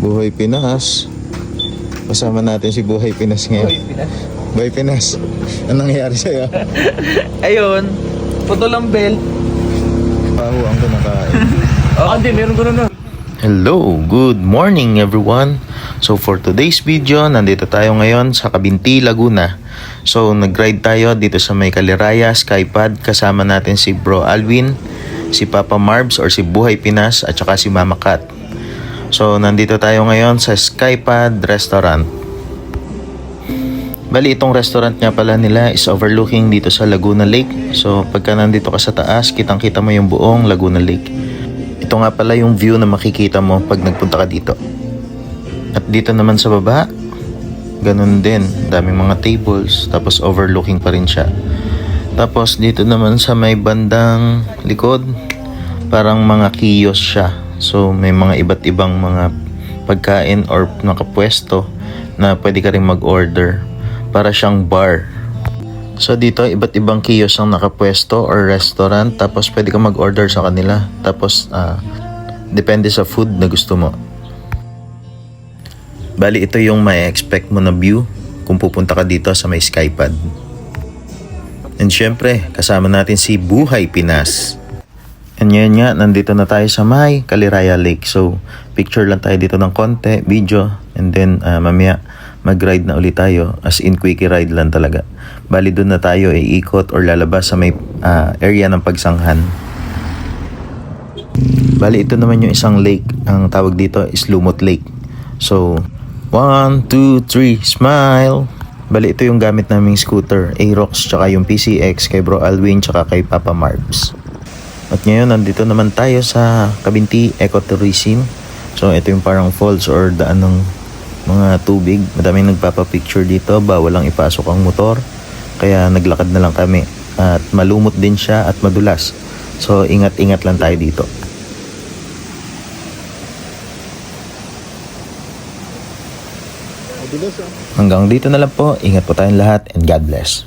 Buhay Pinas. Kasama natin si Buhay Pinas ngayon. Buhay Pinas. Anong nangyayari sa'yo? Ayun, putol ang belt. Pahuang ko nakain. Hindi, meron ko na. Hello, good morning everyone. So for today's video, nandito tayo ngayon sa Cabinti, Laguna. So nag-ride tayo dito sa may Caliraya Skypad. Kasama natin si Bro Alvin, si Papa Marbs or si Buhay Pinas at saka si Mama Kat. So nandito tayo ngayon sa Skypad Restaurant. Bali itong restaurant nga pala nila is overlooking dito sa Laguna Lake. So pagka nandito ka sa taas, kitang-kita mo yung buong Laguna Lake. Ito nga pala yung view na makikita mo pag nagpunta ka dito. At dito naman sa baba, ganun din, daming mga tables, tapos overlooking pa rin siya. Tapos dito naman sa may bandang likod, parang mga kiosk siya. So may mga iba't ibang mga pagkain or nakapwesto na pwede ka rin mag-order. Para siyang bar. So dito iba't ibang kiosk ang nakapwesto or restaurant, tapos pwede ka mag-order sa kanila. Tapos depende sa food na gusto mo. Bali ito yung may expect mo na view kung pupunta ka dito sa may Skypad. And syempre kasama natin si Buhay Pinas. And ngayon nga nandito na tayo sa may Caliraya Lake. So picture lang tayo dito ng konti, video, and then mamaya mag-ride na ulit tayo, as in quickie ride lang talaga. Bali doon na tayo iikot or lalabas sa may area ng pagsanghan. Bali ito naman yung isang lake, ang tawag dito is Lumot Lake. So 1, 2, 3, smile! Bali ito yung gamit naming scooter, Aerox, tsaka yung PCX kay Bro Alvin tsaka kay Papa Marbs. At ngayon nandito naman tayo sa Cabinti Ecotourism. So ito yung parang falls or daan ng mga tubig. Madaming nagpapapicture dito, bawal lang ipasok ang motor. Kaya naglakad na lang kami. At malumot din siya at madulas. So ingat-ingat lang tayo dito. Hanggang dito na lang po. Ingat po tayong lahat and God bless.